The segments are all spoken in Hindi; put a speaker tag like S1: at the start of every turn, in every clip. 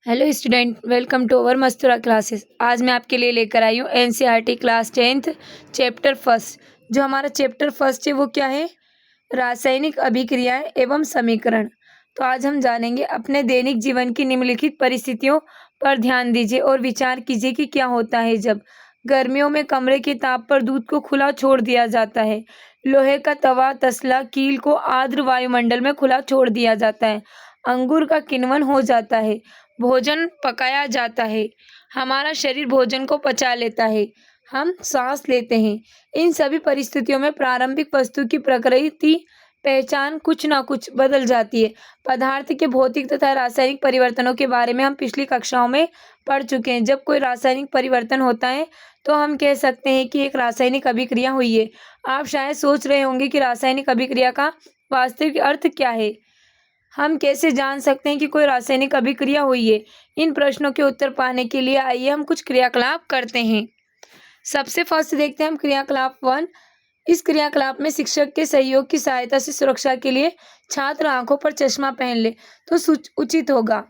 S1: Hello student, welcome to our मस्तूरा क्लासेस। आज मैं आपके लिए लेकर आई हूँ NCERT class 10th chapter first. जो हमारा चैप्टर फर्स्ट है वो क्या है? रासायनिक अभिक्रियाएं एवं समीकरण। तो आज हम जानेंगे अपने दैनिक जीवन की निम्नलिखित परिस्थितियों पर ध्यान दीजिए और विचार कीजिए कि क्या होता है जब गर्मियों में कमरे के ताप पर दूध को खुला छोड़ दिया जाता है। लोहे का तवा, तसला, कील को आर्द्र वायुमंडल में खुला छोड़ दिया जाता है। अंगूर का किण्वन हो जाता है। भोजन पकाया जाता है। हमारा शरीर भोजन को पचा लेता है। हम सांस लेते हैं। इन सभी परिस्थितियों में प्रारंभिक वस्तु की प्रकृति पहचान कुछ ना कुछ बदल जाती है। पदार्थ के भौतिक तथा रासायनिक परिवर्तनों के बारे में हम पिछली कक्षाओं में पढ़ चुके हैं। जब कोई रासायनिक परिवर्तन होता है तो हम कह सकते हैं कि एक रासायनिक अभिक्रिया हुई है। आप शायद सोच रहे होंगे कि रासायनिक अभिक्रिया का वास्तविक अर्थ क्या है। हम कैसे जान सकते हैं कि कोई रासायनिक अभिक्रिया हुई है? इन प्रश्नों के उत्तर पाने के लिए आइए हम कुछ क्रियाकलाप करते हैं। सबसे फर्स्ट देखते हैं हम क्रियाकलाप 1। इस क्रियाकलाप में शिक्षक के सहयोग की सहायता से सुरक्षा के लिए छात्र आंखों पर चश्मा पहन ले तो उचित होगा।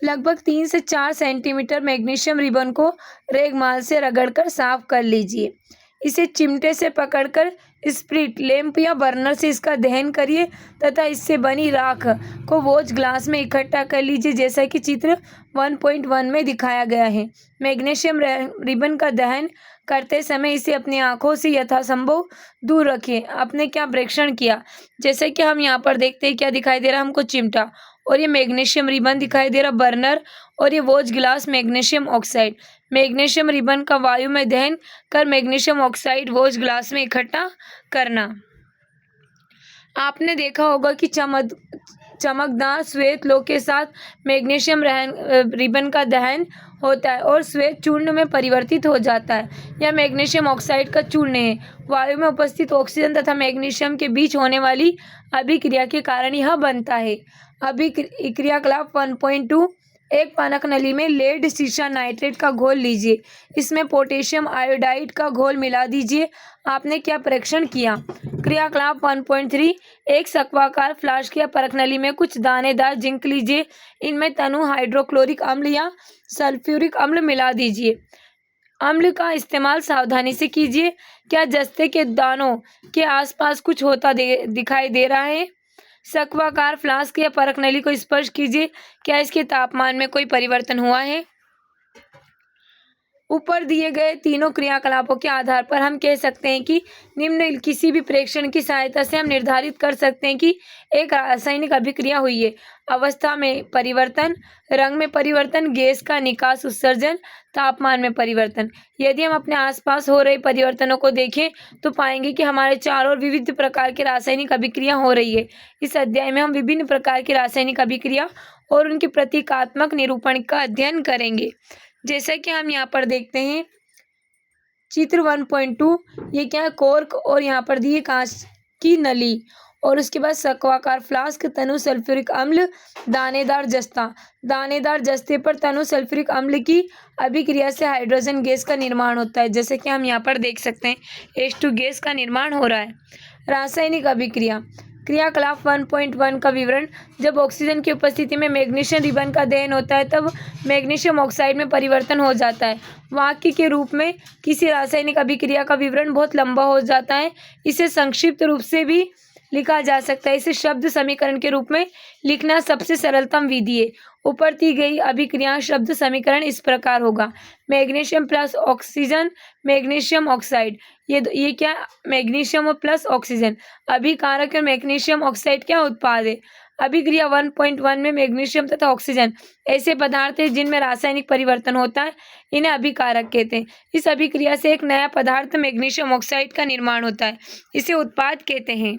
S1: लगभग 3 से 4 सेंटीमीटर मैग्नीशियम रिबन को रेगमाल से रगड़कर साफ कर लीजिए। इसे चिमटे से पकड़कर स्प्रिट लैंप या बर्नर से इसका दहन करिए तथा इससे बनी राख को वॉच ग्लास में इकट्ठा कर लीजिए, जैसा कि चित्र 1.1 में दिखाया गया है। मैग्नीशियम रिबन का दहन करते समय इसे अपनी आंखों से यथासंभव दूर रखें। आपने क्या प्रेक्षण किया? जैसे कि हम यहाँ पर देखते हैं, क्या दिखाई दे रहा है हमको? चिमटा, और ये मैग्नीशियम रिबन दिखाई दे रहा, बर्नर, और ये watch glass magnesium oxide. Magnesium ribbon का वायु में दहन कर मैग्नीशियम ऑक्साइड वॉच ग्लास में इकट्ठा करना। आपने देखा होगा कि चमकदार श्वेत लोह के साथ मैग्नीशियम रिबन का दहन होता है और श्वेत चूर्ण में परिवर्तित हो जाता है। यह मैग्नीशियम ऑक्साइड का चूर्ण है। वायु में उपस्थित ऑक्सीजन तथा मैग्नीशियम के बीच होने वाली अभिक्रिया के कारण यह बनता है। क्रियाकलाप 1.2। एक पानक नली में लेड सीसा नाइट्रेट का घोल लीजिए। इसमें पोटेशियम आयोडाइड का घोल मिला दीजिए। आपने क्या परीक्षण किया? क्रियाकलाप 1.3। एक सक्वाकार फ्लास्क या परख नली में कुछ दानेदार जिंक लीजिए। इनमें तनु हाइड्रोक्लोरिक अम्ल या सल्फ्यूरिक अम्ल मिला दीजिए। अम्ल का इस्तेमाल सावधानी से कीजिए। क्या जस्ते के दानों के आसपास कुछ होता दिखाई दे रहा है? सक्वाकार फ्लास्क या परख नली को स्पर्श कीजिए। क्या इसके तापमान में कोई परिवर्तन हुआ है? ऊपर दिए गए तीनों क्रियाकलापों के आधार पर हम कह सकते हैं कि निम्न किसी भी प्रेक्षण की सहायता से हम निर्धारित कर सकते हैं कि एक रासायनिक अभिक्रिया हुई है। अवस्था में परिवर्तन, रंग में परिवर्तन, गैस का निकास उत्सर्जन, तापमान में परिवर्तन। यदि हम अपने आसपास हो रहे परिवर्तनों को देखें तो पाएंगे कि हमारे चारों ओर विविध प्रकार की रासायनिक अभिक्रिया हो रही है। इस अध्याय में हम विभिन्न प्रकार की रासायनिक अभिक्रिया और उनके प्रतीकात्मक निरूपण का अध्ययन करेंगे। जैसा कि हम यहाँ पर देखते हैं चित्र 1.2, ये क्या है? कॉर्क, और यहाँ पर दी है कांच की नली, और उसके बाद सक्वाकार फ्लास्क, तनु सल्फ्यूरिक अम्ल, दानेदार जस्ता। दानेदार जस्ते पर तनु सल्फ्यूरिक अम्ल की अभिक्रिया से हाइड्रोजन गैस का निर्माण होता है। जैसे कि हम यहाँ पर देख सकते हैं H2 गैस का निर्माण हो रहा है। रासायनिक अभिक्रिया क्रियाकलाप 1.1 का विवरण। जब ऑक्सीजन की उपस्थिति में मैग्नीशियम रिबन का दहन होता है तब मैग्नीशियम ऑक्साइड में परिवर्तन हो जाता है। वाक्य के रूप में किसी रासायनिक अभिक्रिया का विवरण बहुत लंबा हो जाता है। इसे संक्षिप्त रूप से भी लिखा जा सकता है। इसे शब्द समीकरण के रूप में लिखना सबसे सरलतम विधि है। ऊपर दी गई अभिक्रिया शब्द समीकरण इस प्रकार होगा: magnesium plus oxygen magnesium oxide. ये क्या? मैग्नीशियम और प्लस ऑक्सीजन। अभिकारक और मैग्नीशियम ऑक्साइड क्या उत्पाद है? अभिक्रिया 1.1 में मैग्नीशियम तथा ऑक्सीजन ऐसे पदार्थ हैं जिनमें रासायनिक परिवर्तन होता है, इन्हें अभिकारक कहते हैं। इस अभिक्रिया से एक नया पदार्थ मैग्नीशियम ऑक्साइड का निर्माण होता है, इसे उत्पाद कहते हैं।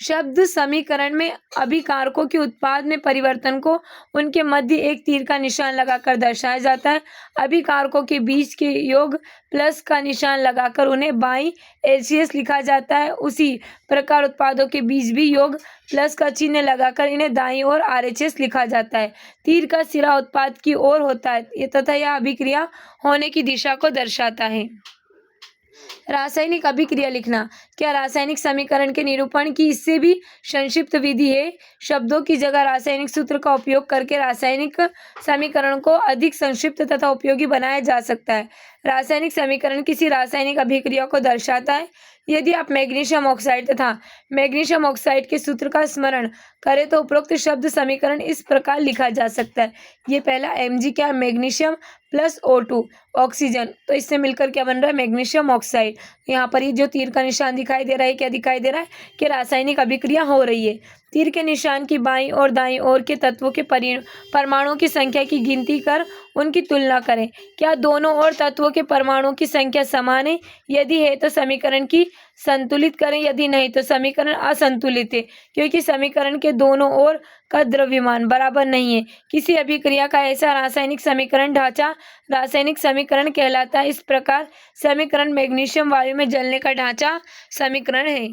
S1: शब्द समीकरण में अभिकारकों के उत्पाद में परिवर्तन को उनके मध्य एक तीर का निशान लगाकर दर्शाया जाता है। अभिकारकों के बीच के योग प्लस का निशान लगाकर उन्हें बाईं एचसीएस लिखा जाता है। उसी प्रकार उत्पादों के बीच भी योग प्लस का चिन्ह लगाकर इन्हें दाईं ओर आरएचएस लिखा जाता है। तीर का सिरा उत्पाद की ओर होता है तथा यह अभिक्रिया होने की दिशा को दर्शाता है। रासायनिक अभिक्रिया लिखना। क्या रासायनिक समीकरण के निरूपण की इससे भी संक्षिप्त विधि है? शब्दों की जगह रासायनिक सूत्र का उपयोग करके रासायनिक समीकरण को अधिक संक्षिप्त तथा उपयोगी बनाया जा सकता है। रासायनिक समीकरण किसी रासायनिक अभिक्रिया को दर्शाता है। यदि आप मैग्नीशियम ऑक्साइड तथा मैग्नीशियम ऑक्साइड के सूत्र का स्मरण करें तो उपरोक्त शब्द समीकरण इस प्रकार लिखा जा सकता है। ये पहला Mg क्या, मैग्नीशियम प्लस O2 ऑक्सीजन, तो इससे मिलकर क्या बन रहा है, मैग्नीशियम ऑक्साइड। यहाँ पर ये जो तीर का निशान दिखाई दे रहा है, क्या दिखाई दे रहा है कि रासायनिक अभिक्रिया हो रही है। तीर के निशान की बाईं और दाईं ओर के तत्वों के परमाणुओं की संख्या की गिनती कर उनकी तुलना करें। क्या दोनों ओर तत्वों के परमाणुओं की संख्या समान है? यदि है तो समीकरण की संतुलित करें, यदि नहीं तो समीकरण असंतुलित है, क्योंकि समीकरण के दोनों ओर का द्रव्यमान बराबर नहीं है। किसी अभिक्रिया का ऐसा रासायनिक समीकरण ढांचा रासायनिक समीकरण कहलाता है। इस प्रकार समीकरण मैग्नीशियम वायु में जलने का ढांचा समीकरण है।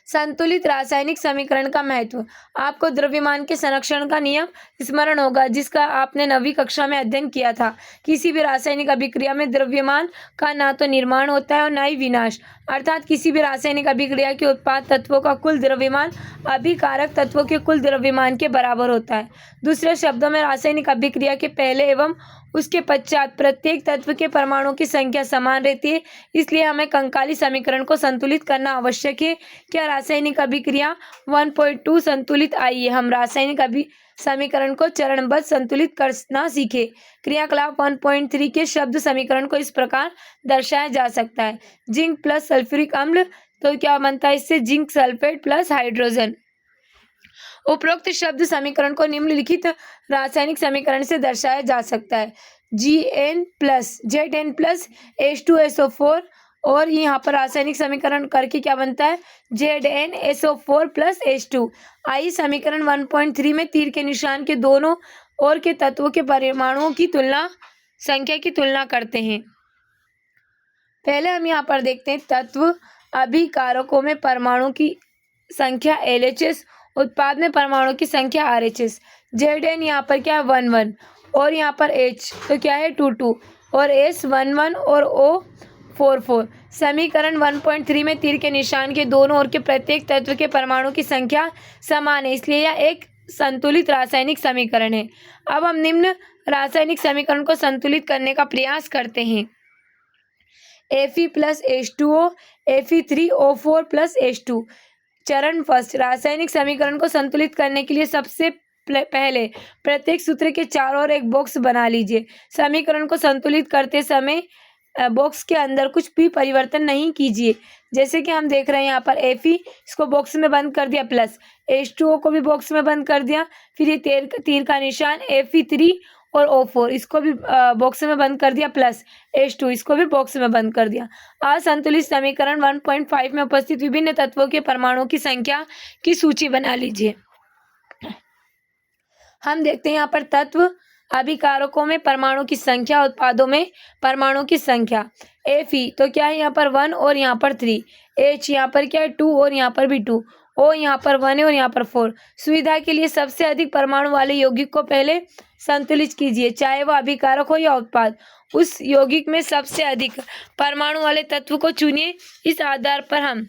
S1: संतुलित रासायनिक समीकरण का महत्व। आपको द्रव्यमान के संरक्षण का नियम स्मरण होगा, जिसका आपने 9वीं कक्षा में अध्ययन किया था। किसी भी रासायनिक अभिक्रिया में द्रव्यमान का ना तो निर्माण होता है और ना ही विनाश, अर्थात किसी भी रासायनिक अभिक्रिया के उत्पाद तत्वों का कुल द्रव्यमान अभिकारक तत्वों के कुल द्रव्यमान के बराबर होता है। दूसरे शब्दों में रासायनिक अभिक्रिया के पहले एवं उसके पश्चात प्रत्येक तत्व के परमाणुओं की संख्या समान रहती है। इसलिए हमें कंकाली समीकरण को संतुलित करना आवश्यक है। क्या रासायनिक अभिक्रिया 1.2 संतुलित आई है? हम रासायनिक समीकरण को चरणबद्ध संतुलित करना सीखे। क्रियाकलाप 1.3 के शब्द समीकरण को इस प्रकार दर्शाया जा सकता है। जिंक प्लस सल्फ्यूरिक अम्ल, तो क्या बनता है इससे, जिंक सल्फेट प्लस हाइड्रोजन। उपरोक्त शब्द समीकरण को निम्नलिखित रासायनिक समीकरण से दर्शाया जा सकता है। Zn प्लस H2SO4, और यहाँ पर रासायनिक समीकरण करके क्या बनता है, ZnSO4 प्लस H2। आइए समीकरण 1.3 में तीर के निशान के दोनों ओर के तत्वों के परमाणुओं की संख्या की तुलना करते हैं। पहले हम यहाँ पर देखते हैं तत्व अभिकारकों में परमाणु की संख्या LHS, उत्पाद में परमाणु की संख्या RHS। Zn यहाँ पर क्या है 1 और यहाँ पर H तो क्या है 2 और S 1 और O 4। समीकरण 1.3 में तीर के निशान के दोनों ओर के प्रत्येक तत्व के परमाणु की संख्या समान है, इसलिए यह एक संतुलित रासायनिक समीकरण है। अब हम निम्न रासायनिक समीकरण को संतुलित करने का प्रयास करते हैं। Fe plus H2O Fe3O4 plus H2। चरण फर्स्ट, रासायनिक समीकरण को संतुलित करने के लिए सबसे पहले प्रत्येक सूत्र के चारों ओर एक बॉक्स बना लीजिए। समीकरण को संतुलित करते समय बॉक्स के अंदर कुछ भी परिवर्तन नहीं कीजिए। जैसे कि हम देख रहे हैं यहाँ पर Fe, इसको बॉक्स में बंद कर दिया, प्लस H2O को भी बॉक्स में बंद कर दिया, फिर ये तीर का निशान Fe3 और O4, इसको भी बॉक्स में बंद कर दिया, प्लस H2, इसको भी बॉक्स में बंद कर दिया। असंतुलित समीकरण 1.5 में उपस्थित विभिन्न तत्वों के परमाणुओं की संख्या की सूची बना लीजिए। हम देखते हैं यहाँ पर तत्व अभिकारकों में परमाणु की संख्या, उत्पादों में परमाणु की संख्या। Fe तो क्या है यहाँ पर 1 और यहाँ पर 3, H यहाँ पर क्या है 2 और यहाँ पर भी 2, O यहाँ पर 1 है और यहाँ पर 4। सुविधा के लिए सबसे अधिक परमाणु वाले यौगिक को पहले संतुलित कीजिए, चाहे वह अभिकारक हो या उत्पाद। उस यौगिक में सबसे अधिक परमाणु वाले तत्व को चुनिए। इस आधार पर हम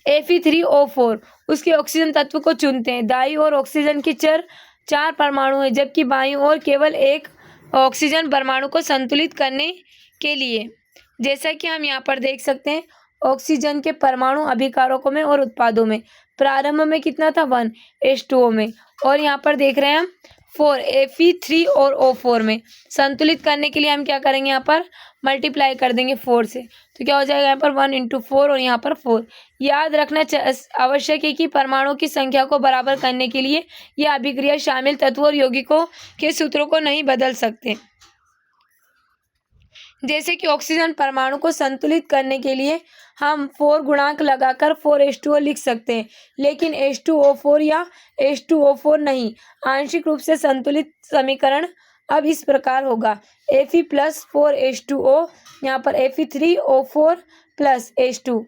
S1: Fe3O4 उसके ऑक्सीजन तत्व को चुनते हैं। दाईं ओर ऑक्सीजन के 4 परमाणु हैं, जबकि बाईं ओर केवल एक ऑक्सीजन परमाणु को संतुलित करने के लिए। जैसा कि हम यहाँ पर देख सकते हैं, ऑक्सीजन के परमाणु अभिकारकों में और उत्पादों में प्रारंभ में कितना था 1 H2O में, और यहाँ पर देख रहे हैं हम 4 Fe3 और O4 में। संतुलित करने के लिए हम क्या करेंगे, यहाँ पर मल्टीप्लाई कर देंगे 4 से, तो क्या हो जाएगा यहाँ पर 1 × 4 और यहाँ पर 4। याद रखना आवश्यक है कि परमाणु की संख्या को बराबर करने के लिए यह अभिक्रिया शामिल तत्वों और यौगिकों के सूत्रों को नहीं बदल सकते। जैसे कि ऑक्सीजन परमाणु को संतुलित करने के लिए हम 4 गुणांक लगाकर 4H2O लिख सकते हैं, लेकिन H2O4 या H2O4 नहीं। आंशिक रूप से संतुलित समीकरण अब इस प्रकार होगा, Fe प्लस 4H2O, यहाँ पर Fe3O4 प्लस H2।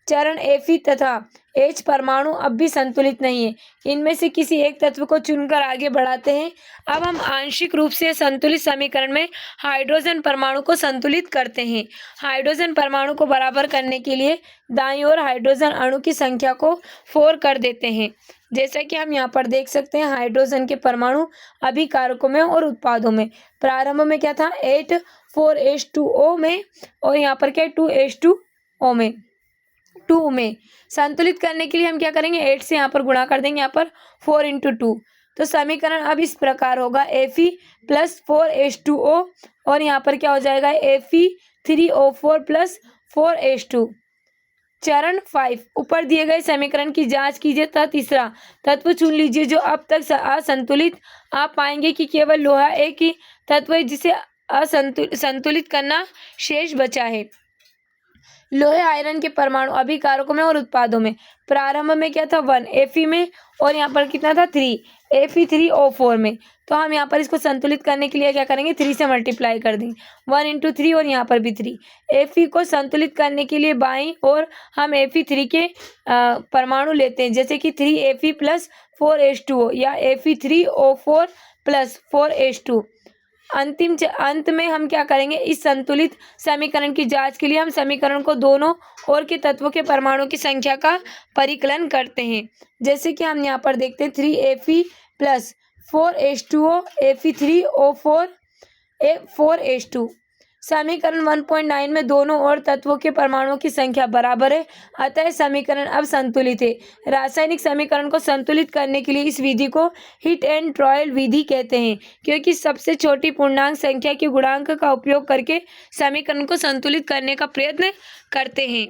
S1: चरण Fe तथा H परमाणु अब भी संतुलित नहीं है। इनमें से किसी एक तत्व को चुनकर आगे बढ़ाते हैं। अब हम आंशिक रूप से संतुलित समीकरण में हाइड्रोजन परमाणु को संतुलित करते हैं। हाइड्रोजन परमाणु को बराबर करने के लिए दाईं ओर हाइड्रोजन अणु की संख्या को 4 कर देते हैं। जैसा कि हम यहाँ पर देख सकते हैं, हाइड्रोजन के परमाणु अभिकारकों में और उत्पादों में प्रारंभ में क्या था 8 4H2O में, और यहाँ पर क्या 2H2O में 2 में। संतुलित करने के लिए हम क्या करेंगे 8 से यहाँ पर गुणा कर देंगे, यहाँ पर 4 × 2। तो समीकरण अब इस प्रकार होगा Fe + 4H2O, और यहाँ पर क्या हो जाएगा Fe3O4 + 4H2। चरण 5, ऊपर दिए गए समीकरण की जांच कीजिए तथा तीसरा तत्व चुन लीजिए जो अब तक असंतुलित। आप पाएंगे कि केवल लोहा एक ही तत्व है जिसे संतुलित करना शेष बचा है। लोहे आयरन के परमाणु अभिकारकों में और उत्पादों में प्रारंभ में क्या था 1 Fe में, और यहाँ पर कितना था 3 Fe3O4 में। तो हम यहाँ पर इसको संतुलित करने के लिए क्या करेंगे 3 से मल्टीप्लाई कर देंगे, 1 × 3, और यहाँ पर भी 3। Fe को संतुलित करने के लिए बाईं और हम Fe3 के परमाणु लेते हैं, जैसे कि 3Fe + 4H2O या Fe3O4 + 4H2। अंत में हम क्या करेंगे, इस संतुलित समीकरण की जांच के लिए हम समीकरण को दोनों ओर के तत्वों के परमाणु की संख्या का परिकलन करते हैं। जैसे कि हम यहाँ पर देखते हैं 3Fe + 4H2O Fe3O4 4H2। समीकरण 1.9 में दोनों ओर तत्वों के परमाणुओं की संख्या बराबर है, अतः समीकरण अब संतुलित है। रासायनिक समीकरण को संतुलित करने के लिए इस विधि को हिट एंड ट्रायल विधि कहते हैं, क्योंकि सबसे छोटी पूर्णांक संख्या के गुणांक का उपयोग करके समीकरण को संतुलित करने का प्रयत्न करते हैं।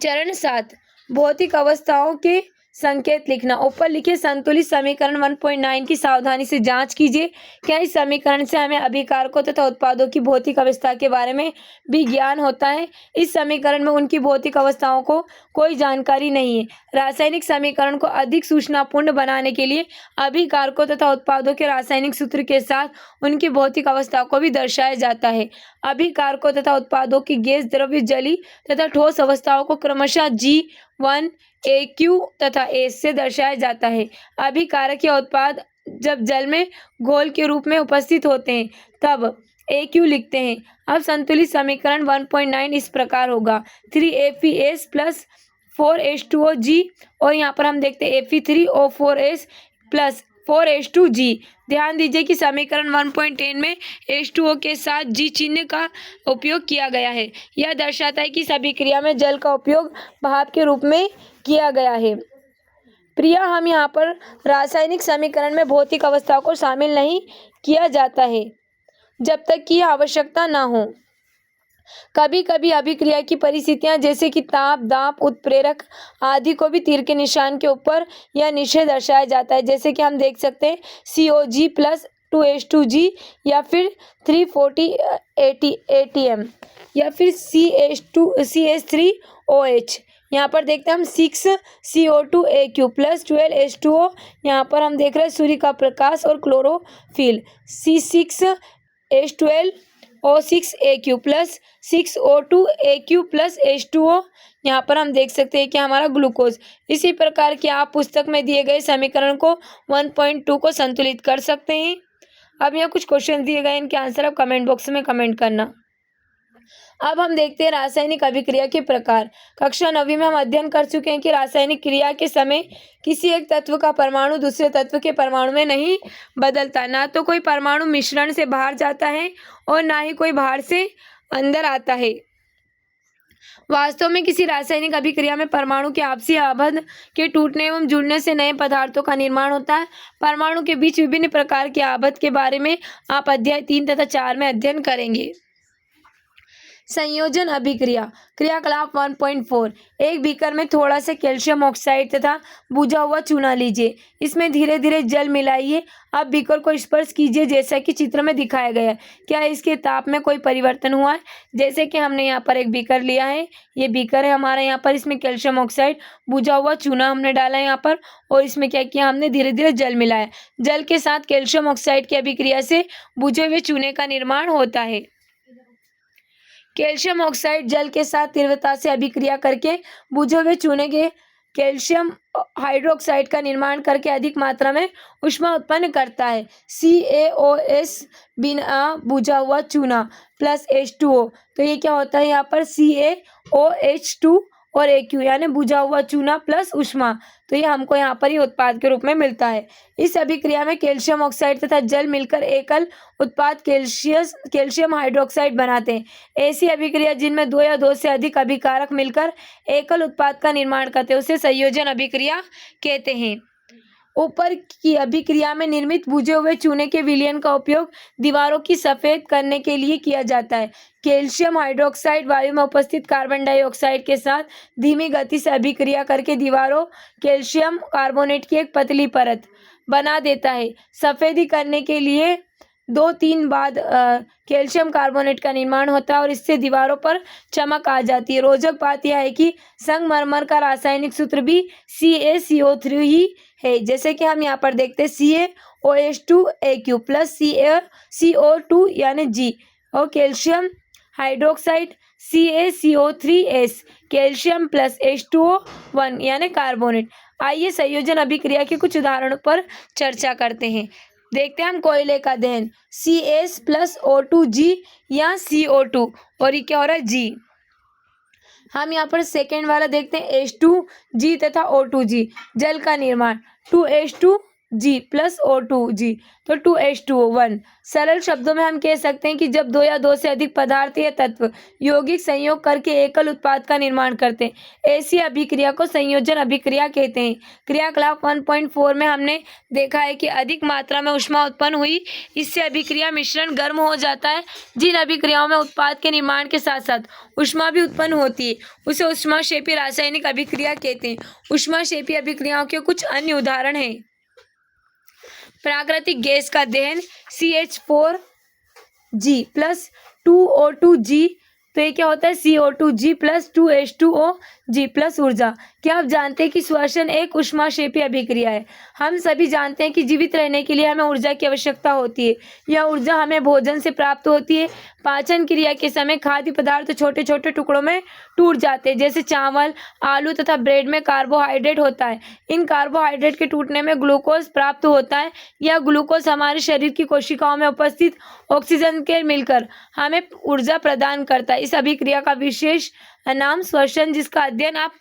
S1: चरण 7, भौतिक अवस्थाओं के संकेत लिखना। ऊपर लिखे संतुलित समीकरण 1.9 की सावधानी से जांच कीजिए। क्या इस समीकरण से हमें अभिकारकों तथा उत्पादों की भौतिक अवस्था के बारे में भी ज्ञान होता है? इस समीकरण में उनकी भौतिक अवस्थाओं को कोई जानकारी नहीं है। रासायनिक समीकरण को अधिक सूचनापूर्ण बनाने के लिए अभिकारकों तथा उत्पादों के रासायनिक सूत्र के साथ उनकी भौतिक अवस्था को भी दर्शाया जाता है। अभिकारकों तथा उत्पादों की गैस, द्रव्य, जली तथा ठोस अवस्थाओं को क्रमशः G1 AQ तथा S से दर्शाया जाता है। अभिकारक या उत्पाद जब जल में घोल के रूप में उपस्थित होते हैं तब AQ लिखते हैं। अब संतुलित समीकरण 1.9 इस प्रकार होगा 3FeS + 4H2OG, और यहाँ पर हम देखते हैं Fe3O4S + 4H2G। ध्यान दीजिए कि समीकरण 1.10 में H2O के साथ G चिन्ह का उपयोग किया गया है। यह दर्शाता है कि इस अभिक्रिया में जल का उपयोग भाप के रूप में किया गया है। प्रिया, हम यहाँ पर रासायनिक समीकरण में भौतिक अवस्था को शामिल नहीं किया जाता है जब तक कि आवश्यकता न हो। कभी कभी अभिक्रिया की परिस्थितियां जैसे कि ताप, दाब, उत्प्रेरक आदि को भी तीर के निशान के ऊपर या नीचे दर्शाया जाता है। जैसे कि हम देख सकते हैं COG + 2H2G या फिर 340 ATM या फिर CH3OH। यहाँ पर देखते हैं हम 6CO2AQ + 12H2O। यहाँ पर हम देख रहे हैं सूर्य का प्रकाश और क्लोरोफिल C6H12O6AQ + 6O2AQ + H2O। यहाँ पर हम देख सकते हैं कि हमारा ग्लूकोज। इसी प्रकार के आप पुस्तक में दिए गए समीकरण को 1.2 को संतुलित कर सकते हैं। अब यहाँ कुछ क्वेश्चन दिए गए, इनके आंसर आप कमेंट बॉक्स में कमेंट करना। अब हम देखते हैं रासायनिक अभिक्रिया के प्रकार। कक्षा 9वीं में हम अध्ययन कर चुके हैं कि रासायनिक क्रिया के समय किसी एक तत्व का परमाणु दूसरे तत्व के परमाणु में नहीं बदलता। ना तो कोई परमाणु मिश्रण से बाहर जाता है और ना ही कोई बाहर से अंदर आता है। वास्तव में किसी रासायनिक अभिक्रिया में परमाणु के आपसी आबंध के टूटने एवं जुड़ने से नए पदार्थों का निर्माण होता है। परमाणु के बीच विभिन्न प्रकार के आबंध के बारे में आप अध्याय 3 तथा 4 में अध्ययन करेंगे। संयोजन अभिक्रिया। क्रियाकलाप 1.4। एक बीकर में थोड़ा सा कैल्शियम ऑक्साइड तथा बुझा हुआ चूना लीजिए। इसमें धीरे धीरे जल मिलाइए। अब बीकर को स्पर्श कीजिए जैसा कि चित्र में दिखाया गया है। क्या इसके ताप में कोई परिवर्तन हुआ है? जैसे कि हमने यहाँ पर एक बीकर लिया है, ये बीकर है हमारा। यहाँ पर इसमें कैल्शियम ऑक्साइड, बुझा हुआ चूना हमने डाला है यहाँ पर, और इसमें क्या किया हमने, धीरे धीरे जल मिलाया। जल के साथ कैल्शियम ऑक्साइड की अभिक्रिया से बुझे हुए चूने का निर्माण होता है। कैल्शियम ऑक्साइड जल के साथ तीव्रता से अभिक्रिया करके बुझे हुए चूने के कैल्शियम हाइड्रोक्साइड का निर्माण करके अधिक मात्रा में ऊष्मा उत्पन्न करता है। CaOS बिना बुझा हुआ चूना प्लस H2O, तो ये क्या होता है यहाँ पर CaOH2 और AQ यानी बुझा हुआ चूना प्लस ऊष्मा, तो ये हमको यहाँ पर ही उत्पाद के रूप में मिलता है। इस अभिक्रिया में कैल्शियम ऑक्साइड तथा जल मिलकर एकल उत्पाद कैल्शियम हाइड्रोक्साइड बनाते हैं। ऐसी अभिक्रिया जिनमें दो या दो से अधिक अभिकारक मिलकर एकल उत्पाद का निर्माण करते हैं उसे संयोजन अभिक्रिया कहते हैं। ऊपर की अभिक्रिया में निर्मित बुझे हुए चूने के विलयन का उपयोग दीवारों की सफेद करने के लिए किया जाता है। कैल्शियम हाइड्रोक्साइड वायु में उपस्थित कार्बन डाइऑक्साइड के साथ धीमी गति से अभिक्रिया करके दीवारों कैल्शियम कार्बोनेट की एक पतली परत बना देता है। सफेदी करने के लिए 2-3 बाद कैल्शियम कार्बोनेट का निर्माण होता है और इससे दीवारों पर चमक आ जाती है। रोचक बात यह है कि संगमरमर का रासायनिक सूत्र भी CaCO3 ही है। जैसे कि हम यहाँ पर देखते हैं CaOH2AQ प्लस CO2 यानी G और calcium hydroxide CaCO3S calcium plus H2O1 यानी कार्बोनेट। आइए संयोजन अभिक्रिया के कुछ उदाहरणों पर चर्चा करते हैं। देखते हैं हम कोयले का दहन CS प्लस O2G या CO2 और ये क्या हो रहा है G। हम यहाँ पर सेकेंड वाला देखते हैं H2G तथा O2G। जल का निर्माण 2H2G प्लस O2G तो 2H2O1। सरल शब्दों में हम कह सकते हैं कि जब दो या दो से अधिक पदार्थ या तत्व यौगिक संयोग करके एकल उत्पाद का निर्माण करते हैं ऐसी अभिक्रिया को संयोजन अभिक्रिया कहते हैं। क्रियाकलाप 1.4 में हमने देखा है कि अधिक मात्रा में ऊष्मा उत्पन्न हुई, इससे अभिक्रिया मिश्रण गर्म हो जाता है। जिन अभिक्रियाओं में उत्पाद के निर्माण के साथ साथ ऊष्मा भी उत्पन्न होती है उसे ऊष्माक्षेपी रासायनिक अभिक्रिया कहते हैं। ऊष्माक्षेपी अभिक्रियाओं के कुछ अन्य उदाहरण हैं। प्राकृतिक गैस का दहन CH4G प्लस 2O2G, तो ये क्या होता है CO2G प्लस 2H2OG प्लस ऊर्जा। क्या आप जानते हैं कि श्वसन एक ऊष्माक्षेपी अभिक्रिया है। हम सभी जानते हैं कि जीवित रहने के लिए हमें ऊर्जा की आवश्यकता होती है। यह ऊर्जा हमें भोजन से प्राप्त होती है। पाचन क्रिया के समय खाद्य पदार्थ छोटे छोटे टुकड़ों में टूट जाते हैं, जैसे चावल, आलू तथा ब्रेड में कार्बोहाइड्रेट होता है। इन कार्बोहाइड्रेट के टूटने में ग्लूकोज प्राप्त होता है। यह ग्लूकोज हमारे शरीर की कोशिकाओं में उपस्थित ऑक्सीजन के मिलकर हमें ऊर्जा प्रदान करता है। इस अभिक्रिया का विशेष नाम श्वसन, जिसका अध्ययन आप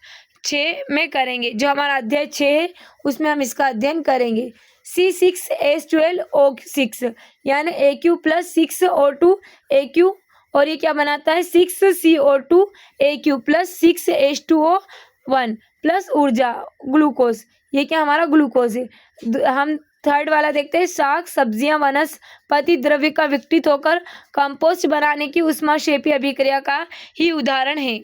S1: 6 में करेंगे। जो हमारा अध्याय 6 है उसमें हम इसका अध्ययन करेंगे। C6H12O6 यानी AQ प्लस 6O2AQ और ये क्या बनाता है 6CO2AQ प्लस 6H2O1 प्लस ऊर्जा ग्लूकोज। ये क्या हमारा ग्लूकोज है। हम थर्ड वाला देखते हैं शाक सब्जियां वनस्पति द्रव्य का विघटित होकर कंपोस्ट बनाने की ऊष्माक्षेपी अभिक्रिया का ही उदाहरण है।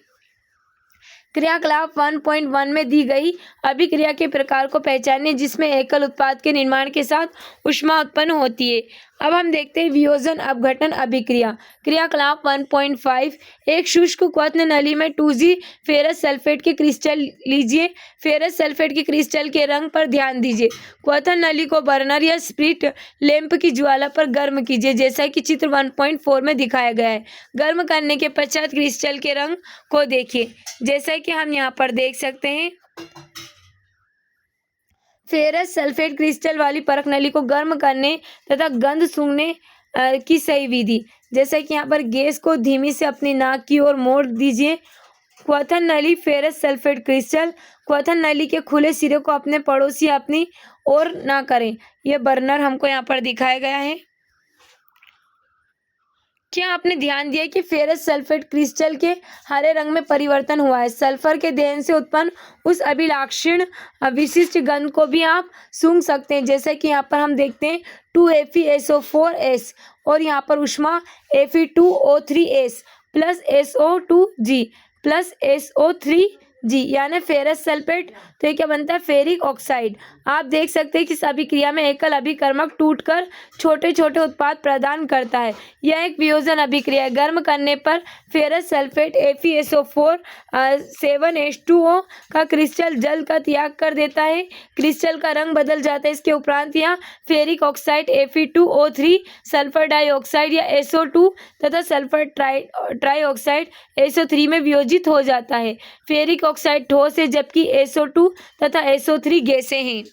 S1: क्रियाकलाप 1.1 में दी गई अभिक्रिया के प्रकार को पहचानें जिसमें एकल उत्पाद के निर्माण के साथ ऊष्मा उत्पन्न होती है। अब हम देखते हैं वियोजन अपघटन अभिक्रिया। क्रियाकलाप 1.5 एक शुष्क क्वथन नली में 2G फेरस सल्फेट के क्रिस्टल लीजिए। फेरस सल्फेट के क्रिस्टल के रंग पर ध्यान दीजिए। क्वथन नली को बर्नर या स्प्रिट लैंप की ज्वाला पर गर्म कीजिए, जैसा कि चित्र 1.4 में दिखाया गया है। गर्म करने के पश्चात क्रिस्टल के रंग को देखिए, जैसा कि हम यहाँ पर देख सकते हैं। फेरस सल्फेट क्रिस्टल वाली परख नली को गर्म करने तथा गंध सूंघने की सही विधि, जैसे कि यहाँ पर गैस को धीमी से अपनी नाक की ओर मोड़ दीजिए। क्वथन नली फेरस सल्फेट क्रिस्टल क्वथन नली के खुले सिरे को अपने पड़ोसी अपनी ओर ना करें। यह बर्नर हमको यहाँ पर दिखाया गया है। क्या आपने ध्यान दिया कि फेरस सल्फेट क्रिस्टल के हरे रंग में परिवर्तन हुआ है। सल्फर के दहन से उत्पन्न उस अभिलाक्षण विशिष्ट गंध को भी आप सूंघ सकते हैं, जैसे कि यहाँ पर हम देखते हैं 2FeSO4S और यहाँ पर ऊष्मा Fe2O3S plus SO2G plus SO3 जी, यानी फेरस सल्फेट। तो ये क्या बनता है? Ferric oxide. आप देख सकते हैं कि इस अभिक्रिया में एकल अभिकर्मक टूटकर छोटे छोटे उत्पाद प्रदान करता है। यह एक वियोजन अभिक्रिया है। गर्म करने पर फेरस सल्फेट FeSO4 7H2O का क्रिस्टल जल का त्याग कर देता है। क्रिस्टल का रंग बदल जाता है। इसके उपरांत यहाँ ferric oxide Fe2O3 sulphur dioxide या SO2 तथा सल्फर ट्राइऑक्साइड SO3 में वियोजित हो जाता है। फेरिक ऑक्साइड ठोस है जबकि SO2 तथा SO3 गैसें हैं।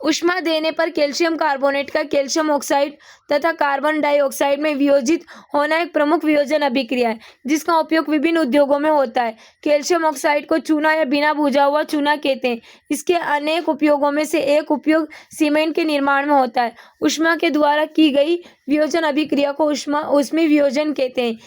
S1: ऊष्मा देने पर कैल्शियम कार्बोनेट का कैल्शियम ऑक्साइड तथा कार्बन डाइऑक्साइड में वियोजित होना एक प्रमुख वियोजन अभिक्रिया है जिसका उपयोग विभिन्न उद्योगों में होता है। कैल्शियम ऑक्साइड को चूना या बिना भुजा हुआ चूना कहते हैं। इसके अनेक उपयोगों में से एक उपयोग सीमेंट के निर्माण में होता है। ऊष्मा के द्वारा की गई वियोजन अभिक्रिया को ऊष्मीय वियोजन कहते हैं।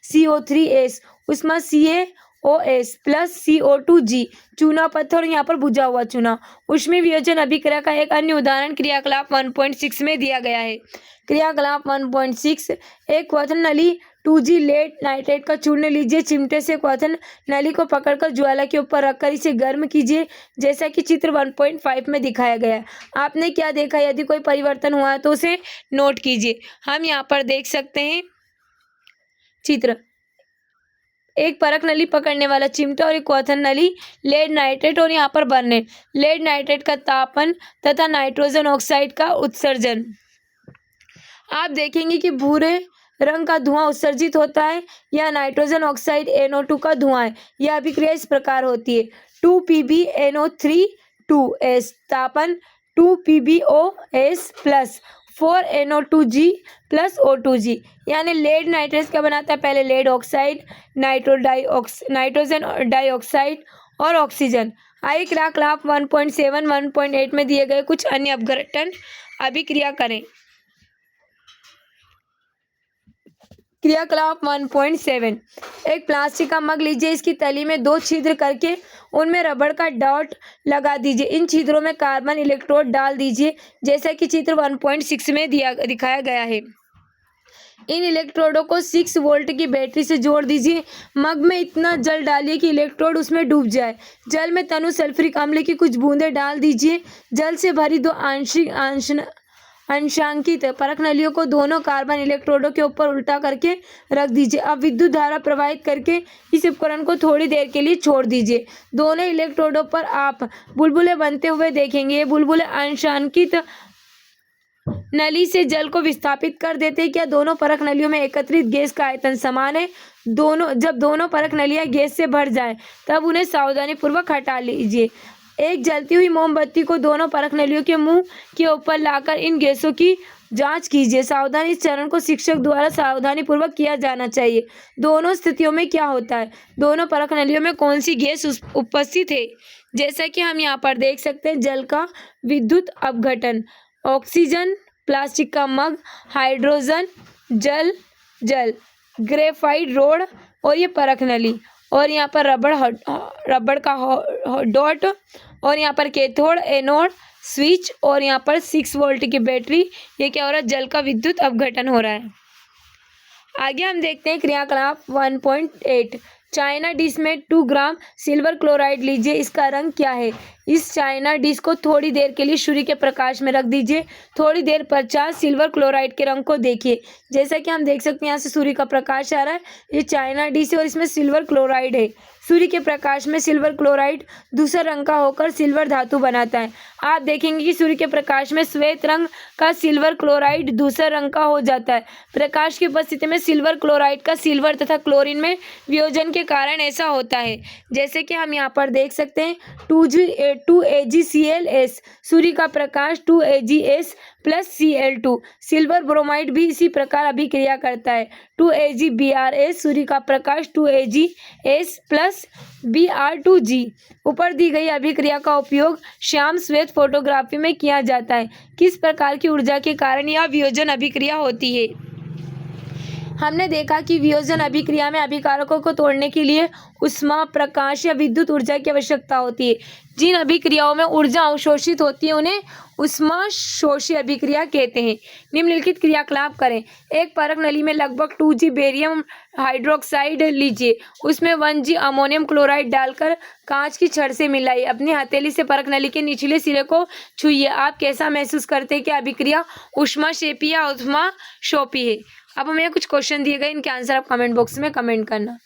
S1: CaCO3S ऊष्मा CaOS प्लस CO2G चूना पत्थर और यहाँ पर भुजा हुआ चूना। ऊष्मीय वियोजन अभिक्रिया का एक अन्य उदाहरण क्रियाकलाप 1.6 में दिया गया है। क्रियाकलाप 1.6 एक क्वथन नली 2G लेड नाइट्रेट का चूर्ण लीजिए। चिमटे से क्वथन नली को पकड़कर ज्वाला के ऊपर रखकर इसे गर्म कीजिए जैसा कि चित्र 1.5 में दिखाया गया है। आपने क्या देखा? यदि कोई परिवर्तन हुआ है तो उसे नोट कीजिए। हम यहाँ पर देख सकते हैं चित्र, एक परख नली पकड़ने वाला चिमटा और एक क्वथन नली लेड नाइट्रेट और यहाँ पर बर्नर। लेड नाइट्रेट का तापन तथा नाइट्रोजन ऑक्साइड का उत्सर्जन। आप देखेंगे कि भूरे रंग का धुआं उत्सर्जित होता है। यह नाइट्रोजन ऑक्साइड NO2 का धुआं है। यह अभिक्रिया इस प्रकार होती है। 2PbNO3 तापन 2PbOS plus 4NO2G plus O2G। यानी लेड नाइट्रेट क्या बनाता है? पहले लेड ऑक्साइड, नाइट्रोजन डाइऑक्साइड और ऑक्सीजन। आइए क्रियाकलाप 1.7 1.8 में दिए गए कुछ अन्य अपघटन अभिक्रिया करें। क्रियाकलाप 1.7 एक प्लास्टिक का मग लीजिए। इसकी तली में 2 छिद्र करके उनमें रबड़ का डॉट लगा दीजिए। इन छिद्रों में कार्बन इलेक्ट्रोड डाल दीजिए जैसा कि चित्र 1.6 में दिखाया गया है। इन इलेक्ट्रोडों को 6 वोल्ट की बैटरी से जोड़ दीजिए। मग में इतना जल डालिए कि इलेक्ट्रोड उसमें डूब जाए। जल में तनु सल्फ्यूरिक अम्ल की कुछ बूंदें डाल दीजिए। जल से भरी 2 अंशांकित परख नलियों को दोनों कार्बन इलेक्ट्रोडों के ऊपर उल्टा करके रख दीजिए। अब विद्युत धारा प्रवाहित करके इस उपकरण को थोड़ी देर के लिए छोड़ दीजिए। दोनों इलेक्ट्रोडों पर आप बुलबुले बनते हुए देखेंगे। ये बुलबुले अंशांकित नली से जल को विस्थापित कर देते हैं। क्या दोनों परख नलियों में एकत्रित गैस का आयतन समान है? जब दोनों परख नलियां गैस से भर जाए तब उन्हें सावधानीपूर्वक हटा लीजिए। एक जलती हुई मोमबत्ती को दोनों परख नलियों के मुंह के ऊपर लाकर इन गैसों की जांच कीजिए। सावधानी इस चरण को शिक्षक द्वारा सावधानीपूर्वक किया जाना चाहिए। दोनों स्थितियों में क्या होता है? दोनों परख नलियों में कौन सी गैस उपस्थित है? जैसा कि हम यहाँ पर देख सकते हैं, जल का विद्युत अपघटन, ऑक्सीजन, प्लास्टिक का मग, हाइड्रोजन, जल, ग्रेफाइट रोड और ये परख नली, और यहाँ पर रबड़ का डॉट, और यहाँ पर कैथोड, एनोड, स्विच, और यहाँ पर 6 वोल्ट की बैटरी। ये क्या हो रहा है? जल का विद्युत अपघटन हो रहा है। आगे हम देखते हैं क्रियाकलाप 1.8 चाइना डिश में 2 ग्राम सिल्वर क्लोराइड लीजिए। इसका रंग क्या है? इस चाइना डिश को थोड़ी देर के लिए सूर्य के प्रकाश में रख दीजिए। थोड़ी देर पश्चात सिल्वर क्लोराइड के रंग को देखिए। जैसा कि हम देख सकते हैं, यहाँ से सूर्य का प्रकाश आ रहा है। ये चाइना डिश है और इसमें सिल्वर क्लोराइड है। सूर्य के प्रकाश में सिल्वर क्लोराइड दूसरा रंग का होकर सिल्वर धातु बनाता है। आप देखेंगे कि सूर्य के प्रकाश में श्वेत रंग का सिल्वर क्लोराइड दूसरा रंग का हो जाता है। प्रकाश की उपस्थिति में सिल्वर क्लोराइड का सिल्वर तथा क्लोरीन में वियोजन के कारण ऐसा होता है। जैसे कि हम यहाँ पर देख सकते हैं, 2AgClS, सूर्य का प्रकाश 2Ags plus Cl2। Silver bromide भी इसी प्रकार अभिक्रिया करता है। 2AgBrS, सूर्य का प्रकाश 2Ags प्लस Br2G। ऊपर दी गई अभिक्रिया का उपयोग श्याम श्वेत फोटोग्राफी में किया जाता है। किस प्रकार की ऊर्जा के कारण यह वियोजन अभिक्रिया होती है? हमने देखा कि वियोजन अभिक्रिया में अभिकारकों को तोड़ने के लिए ऊष्मा, प्रकाश या विद्युत ऊर्जा की आवश्यकता होती है। जिन अभिक्रियाओं में ऊर्जा अवशोषित होती है उन्हें ऊष्माशोषी अभिक्रिया कहते हैं। निम्नलिखित क्रियाकलाप करें। एक परख नली में लगभग 2G बेरियम हाइड्रोक्साइड लीजिए, उसमें 1G अमोनियम क्लोराइड डालकर कांच की छड़ से मिलाइए। अपनी हथेली से परख नली के निचले सिरे को छुइए। आप कैसा महसूस करते हैं कि अभिक्रिया ऊष्माक्षेपी या ऊष्माशोषी है? अब हमें कुछ क्वेश्चन दिए गए, इनके आंसर आप कमेंट बॉक्स में कमेंट करना।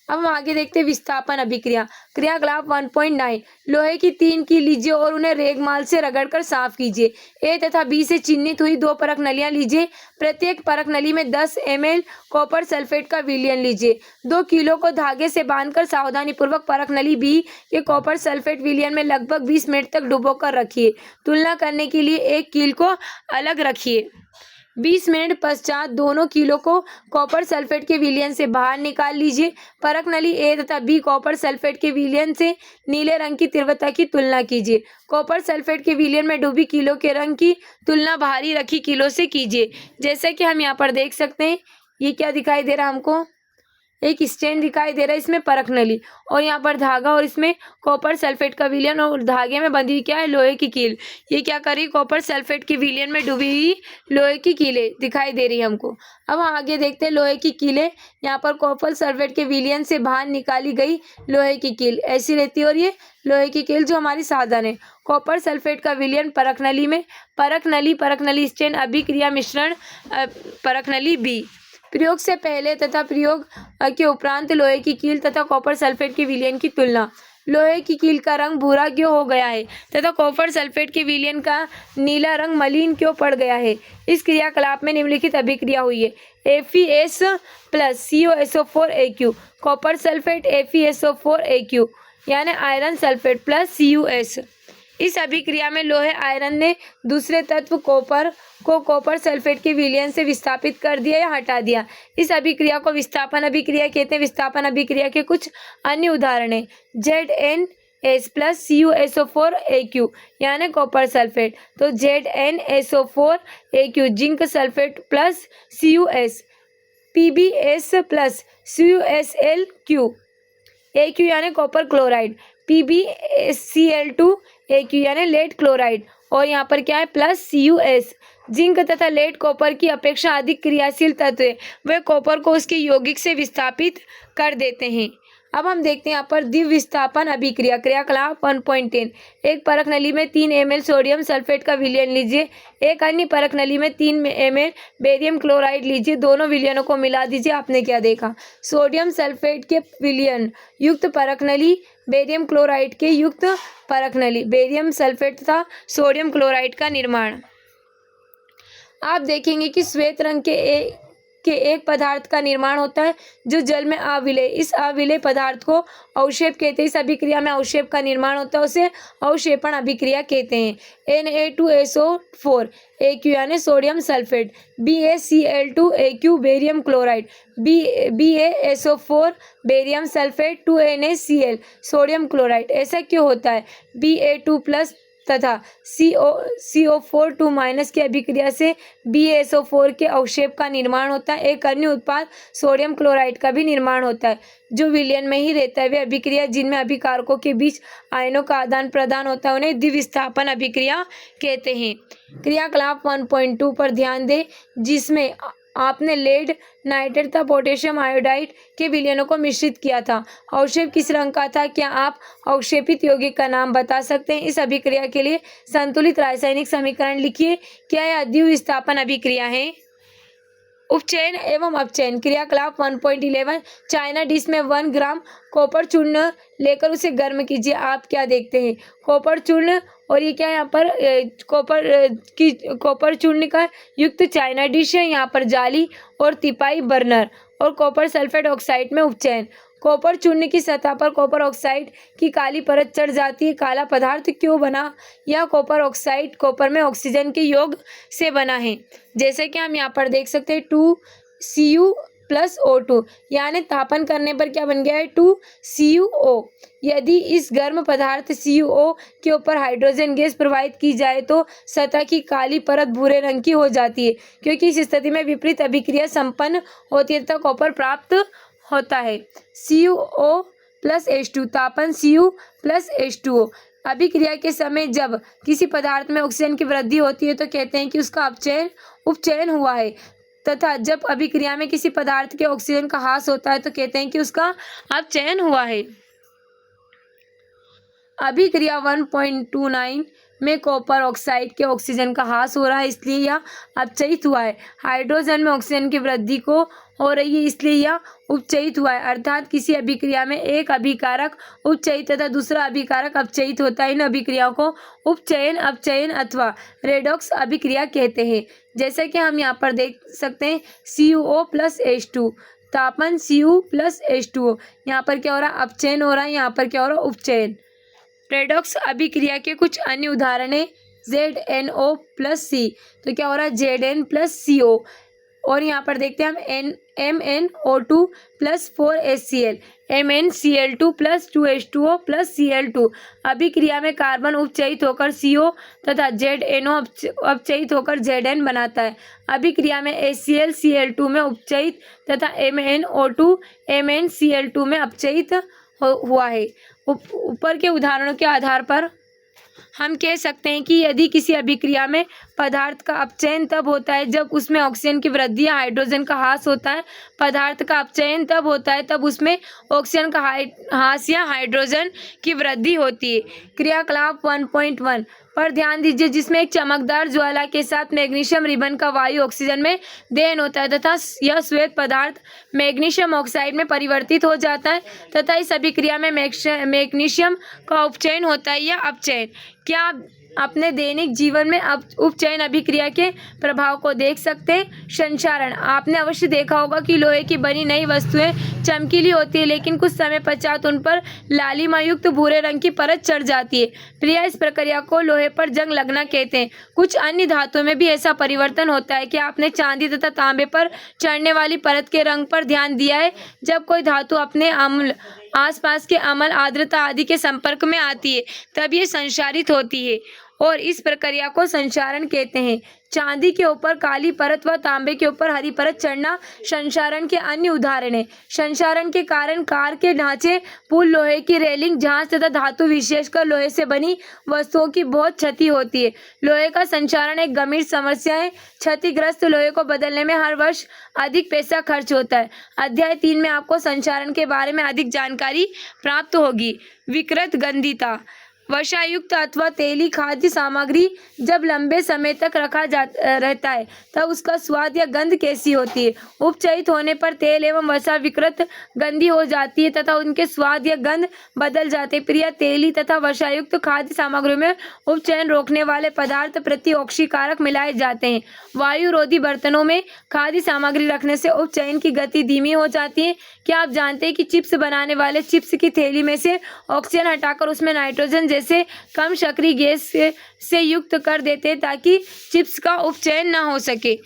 S1: अब हम आगे देखते हैं विस्थापन अभिक्रिया। क्रियाकलाप 1.9 लोहे की 3 की लीजिए और उन्हें रेगमाल से रगड़कर साफ कीजिए। ए तथा बी से चिन्हित हुई 2 परख नलियां लीजिए। प्रत्येक परख नली में 10 ml कॉपर सल्फेट का विलयन लीजिए। 2 किलो को धागे से बांधकर सावधानीपूर्वक परख नली बी के कॉपर सल्फेट विलयन में लगभग 20 मिनट तक डुबोकर रखिए। तुलना करने के लिए एक कील को अलग रखिए। 20 मिनट पश्चात दोनों कीलो को कॉपर सल्फेट के विलयन से बाहर निकाल लीजिए। परख नली ए तथा बी कॉपर सल्फेट के विलयन से नीले रंग की तीव्रता की तुलना कीजिए। कॉपर सल्फेट के विलयन में डूबी कीलो के रंग की तुलना बाहरी रखी कीलो से कीजिए। जैसे कि हम यहाँ पर देख सकते हैं, ये क्या दिखाई दे रहा है हमको, एक स्टैंड दिखाई दे रहा है, इसमें परख नली और यहाँ पर धागा और इसमें कॉपर सल्फेट का विलयन और धागे में बंधी हुई क्या है, लोहे की कील। ये क्या कर रही है, कॉपर सल्फेट के विलयन में डूबी हुई लोहे की कीलें दिखाई दे रही है हमको। अब हम आगे देखते हैं लोहे की कीलें। यहाँ पर कॉपर सल्फेट के विलयन से बाहर निकाली गई लोहे की कील ऐसी रहती है और ये लोहे की कील जो हमारी साधन है। कॉपर सल्फेट का विलयन परख नली में, परख नली स्टैंड अभिक्रिया मिश्रण परख नली बी। प्रयोग से पहले तथा प्रयोग के उपरांत लोहे की कील तथा कॉपर सल्फेट के विलयन की तुलना। लोहे की कील का रंग भूरा क्यों हो गया है तथा कॉपर सल्फेट के विलयन का नीला रंग मलिन क्यों पड़ गया है? इस क्रियाकलाप में निम्नलिखित अभिक्रिया हुई है। FeS plus CuSO4Aq copper sulphate FeSO4Aq यानी आयरन सल्फेट प्लस CuS। इस अभिक्रिया में लोहे आयरन ने दूसरे तत्व कॉपर को कॉपर सल्फेट के विलयन से विस्थापित कर दिया या हटा दिया। इस अभिक्रिया को विस्थापन अभिक्रिया कहते हैं। विस्थापन अभिक्रिया के कुछ अन्य उदाहरण हैं। ZnS प्लस CuSO4Aq यानी कॉपर सल्फेट, तो ZnSO4Aq zinc sulphate plus CuS। PbS plus CuSlQ Aq यानी कॉपर क्लोराइड, PbCl2Aq यानी लेड क्लोराइड और यहाँ पर क्या है प्लस CuS। जिंक तथा लेड कॉपर की अपेक्षा अधिक क्रियाशील तत्व है, वे कॉपर को उसके यौगिक से विस्थापित कर देते हैं। अब हम देखते हैं यहाँ पर द्विविस्थापन अभिक्रिया। क्रियाकलाप 1.10 एक परख नली में 3 ml सोडियम सल्फेट का विलयन लीजिए। एक अन्य परख नली में 3 ml बेरियम क्लोराइड लीजिए। दोनों विलयनों को मिला दीजिए। आपने क्या देखा, सोडियम सल्फेट के विलयन युक्त परख नली, बेरियम क्लोराइड के युक्त परख नली, बेरियम सल्फेट तथा सोडियम क्लोराइड का निर्माण। आप देखेंगे कि श्वेत रंग के एक पदार्थ का निर्माण होता है जो जल में अविलय, इस अविलय पदार्थ को अवक्षेप कहते हैं। इस अभिक्रिया में अवक्षेप का निर्माण होता है, उसे अवक्षेपण अभिक्रिया कहते हैं। Na2SO4Aq यानी sodium sulphate, BaCl2Aq barium chloride, BaSO4 barium sulphate 2NaCl sodium chloride. ऐसा क्यों होता है? Ba2 प्लस तथा CO4 2 माइनस की अभिक्रिया से BaSO4 के अवक्षेप का निर्माण होता है। एक अन्य उत्पाद सोडियम क्लोराइड का भी निर्माण होता है जो विलयन में ही रहता है। वे अभिक्रिया जिनमें अभिकारकों के बीच आयनों का आदान प्रदान होता है उन्हें द्विविस्थापन अभिक्रिया कहते हैं। क्रियाकलाप 1.2 पर ध्यान दें जिसमें आपने लेड, नाइट्रेट तथा पोटेशियम आयोडाइड के विलयनों को मिश्रित किया था। अवक्षेप किस रंग का था? क्या आप अवक्षेपित यौगिक का नाम बता सकते हैं? इस अभिक्रिया के लिए संतुलित रासायनिक समीकरण लिखिए। क्या यह द्विविस्थापन अभिक्रिया है? उपचयन एवं अपचयन। क्रियाकलाप 1.11 चाइना डिश में 1 ग्राम कॉपर चूर्ण लेकर उसे गर्म कीजिए। आप क्या देखते हैं? कॉपर चूर्ण और ये क्या है यहाँ पर कॉपर चूर्ण का युक्त चाइना डिश है। यहाँ पर जाली और तिपाई बर्नर और कॉपर सल्फेट ऑक्साइड में उपचयन। कॉपर चूर्ण की सतह पर कॉपर ऑक्साइड की काली परत चढ़ जाती है। काला पदार्थ क्यों बना? यह कॉपर ऑक्साइड कॉपर में ऑक्सीजन के योग से बना है। जैसे कि हम यहाँ पर देख सकते हैं 2Cu प्लस O2, यानी तापन करने पर क्या बन गया है 2CuO। यदि इस गर्म पदार्थ CuO के ऊपर हाइड्रोजन गैस प्रवाहित की जाए तो सतह की काली परत भूरे रंग की हो जाती है, क्योंकि इस स्थिति में विपरीत अभिक्रिया संपन्न होती है तथा कॉपर प्राप्त होता है। CuO प्लस H2, तापन Cu प्लस H2O। अभिक्रिया के समय जब किसी पदार्थ में ऑक्सीजन की वृद्धि होती है तो कहते हैं कि उसका उपचयन हुआ है, तथा जब अभिक्रिया में किसी पदार्थ के ऑक्सीजन का ह्रास होता है तो कहते हैं कि उसका अपचयन हुआ है। अभिक्रिया 1.29 में कॉपर ऑक्साइड के ऑक्सीजन का ह्रास हो रहा है, इसलिए यह अपचयित हुआ है। हाइड्रोजन में ऑक्सीजन की वृद्धि को हो रही है, इसलिए यह उपचयित हुआ है। अर्थात किसी अभिक्रिया में एक अभिकारक उपचयित तथा दूसरा अभिकारक अपचयित होता है। इन अभिक्रियाओं को उपचयन, अपचयन अथवा रेडॉक्स अभिक्रिया कहते हैं। जैसे कि हम यहाँ पर देख सकते हैं CuO प्लस H2, तापन Cu प्लस H2O। यहाँ पर क्या हो रहा है, अपचयन हो रहा है, यहाँ पर क्या हो रहा है, उपचयन। रेडॉक्स अभिक्रिया के कुछ अन्य उदाहरण है ZnO प्लस C, तो क्या हो रहा है Zn प्लस CO। और यहाँ पर देखते हैं हम MnO2 plus 4HCl, MnCl2 plus 2H2O plus Cl2। अभिक्रिया में कार्बन उपचयित होकर CO तथा ZnO अपचयित होकर Zn बनाता है। अभिक्रिया में HCl Cl2 में उपचयित तथा MnO2 MnCl2 में अपचयित हुआ है। ऊपर के उदाहरणों के आधार पर हम कह सकते हैं कि यदि किसी अभिक्रिया में पदार्थ का अपचयन तब होता है जब उसमें ऑक्सीजन की वृद्धि या हाइड्रोजन का ह्रास होता है। पदार्थ का अपचयन तब होता है तब उसमें ऑक्सीजन का ह्रास या हाइड्रोजन की वृद्धि होती है। क्रियाकलाप 1.1 पर ध्यान दीजिए, जिसमें एक चमकदार ज्वाला के साथ मैग्नीशियम रिबन का वायु ऑक्सीजन में दहन होता है तथा यह श्वेत पदार्थ मैग्नीशियम ऑक्साइड में परिवर्तित हो जाता है तथा इस अभिक्रिया में मैग्नीशियम का उपचयन होता है या अपचयन। क्या आप अपने दैनिक जीवन में उपचयन अभिक्रिया के प्रभाव को देख सकते हैं? संक्षारण, आपने अवश्य देखा होगा कि लोहे की बनी नई वस्तुएं चमकीली होती है, लेकिन कुछ समय पश्चात उन पर लालिमायुक्त भूरे रंग की परत चढ़ जाती है। प्रिया, इस प्रक्रिया को लोहे पर जंग लगना कहते हैं। कुछ अन्य धातुओं में भी ऐसा परिवर्तन होता है। क्या आपने चांदी तथा तांबे पर चढ़ने वाली परत के रंग पर ध्यान दिया है? जब कोई धातु अपने अम्ल, आसपास के अम्ल, आर्द्रता आदि के संपर्क में आती है तब ये संक्षारित होती है और इस प्रक्रिया को संक्षारण कहते हैं। चांदी के ऊपर काली परत व तांबे के ऊपर हरी परत चढ़ना संक्षारण के अन्य उदाहरण है। संक्षारण के कारण कार के ढांचे, पुल, लोहे की रेलिंग, जहाज तथा धातु विशेषकर लोहे से बनी वस्तुओं की बहुत क्षति होती है। लोहे का संक्षारण एक गंभीर समस्या है। क्षतिग्रस्त लोहे को बदलने में हर वर्ष अधिक पैसा खर्च होता है। अध्याय 3 में आपको संक्षारण के बारे में अधिक जानकारी प्राप्त होगी। विकृत गंधिता, वसायुक्त अथवा तेली खाद्य सामग्री जब लंबे समय तक रखा रहता है तब उसका स्वाद या गंध कैसी होती है? उपचयित होने पर तेल एवं वसा विकृत गंधी हो जाती है तथा उनके स्वाद या गंध बदल जाते हैं। प्रिय, तेली तथा वसायुक्त खाद्य सामग्रियों में उपचयन रोकने वाले पदार्थ प्रतिऑक्सीकारक मिलाए जाते हैं। वायुरोधी बर्तनों में खाद्य सामग्री रखने से उपचयन की गति धीमी हो जाती है। क्या आप जानते हैं कि चिप्स बनाने वाले चिप्स की थैली में से ऑक्सीजन हटाकर उसमें नाइट्रोजन जैसे कम सक्रिय गैस से युक्त कर देते हैं ताकि चिप्स का उपचयन ना हो सके?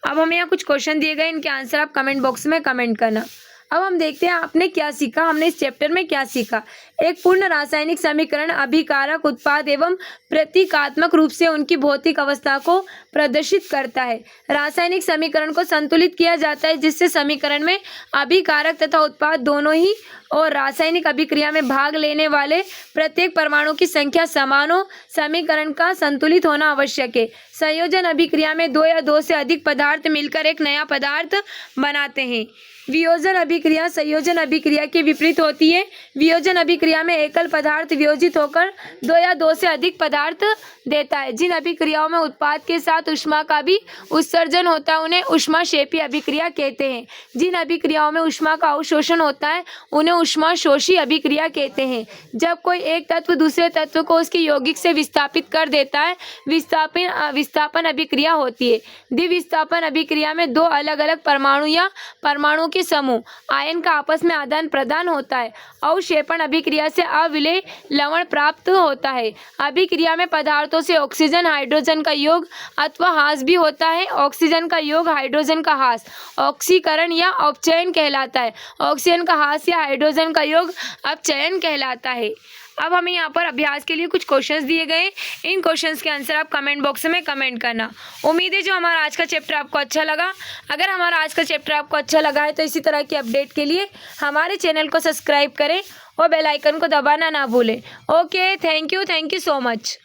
S1: अब हमें यहाँ कुछ क्वेश्चन दिए गए, इनके आंसर आप कमेंट बॉक्स में कमेंट करना। अब हम देखते हैं आपने क्या सीखा, हमने इस चैप्टर में क्या सीखा। एक पूर्ण रासायनिक समीकरण अभिकारक उत्पाद एवं प्रतीकात्मक रूप से उनकी भौतिक अवस्था को प्रदर्शित करता है। रासायनिक समीकरण को संतुलित किया जाता है जिससे समीकरण में अभिकारक तथा उत्पाद दोनों ही और रासायनिक अभिक्रिया में भाग लेने वाले प्रत्येक परमाणु की संख्या समान हो। समीकरण का संतुलित होना आवश्यक है। संयोजन अभिक्रिया में 2 या 2 से अधिक पदार्थ मिलकर एक नया पदार्थ बनाते हैं। वियोजन अभिक्रिया संयोजन अभिक्रिया के विपरीत होती है। वियोजन अभिक्रिया में एकल पदार्थ वियोजित होकर 2 या 2 से अधिक पदार्थ देता है। जिन अभिक्रियाओं में उत्पाद के साथ ऊष्मा का भी उत्सर्जन होता है उन्हें ऊष्माक्षेपी अभिक्रिया कहते हैं। जिन अभिक्रियाओं में ऊष्मा का अवशोषण होता है उन्हें ऊष्माशोषी अभिक्रिया कहते हैं। जब कोई एक तत्व दूसरे तत्व को उसके यौगिक से विस्थापित कर देता है विस्थापन अभिक्रिया होती है। द्विविस्थापन अभिक्रिया में 2 अलग अलग परमाणु या परमाणु के के समूह आयन का आपस में आदान प्रदान होता है। अवक्षेपण अभिक्रिया से अविलेय लवण प्राप्त होता है। अभिक्रिया में पदार्थों से ऑक्सीजन हाइड्रोजन का योग अथवा ह्रास भी होता है। ऑक्सीजन का योग हाइड्रोजन का ह्रास ऑक्सीकरण या अपचयन कहलाता है। ऑक्सीजन का ह्रास या हाइड्रोजन का योग अपचयन कहलाता है। अब हमें यहाँ पर अभ्यास के लिए कुछ क्वेश्चंस दिए गए। इन क्वेश्चंस के आंसर आप कमेंट बॉक्स में कमेंट करना। उम्मीद है जो हमारा आज का चैप्टर आपको अच्छा लगा। अगर हमारा आज का चैप्टर आपको अच्छा लगा है तो इसी तरह की अपडेट के लिए हमारे चैनल को सब्सक्राइब करें और बेल आइकन को दबाना ना भूलें। Okay, thank you so much.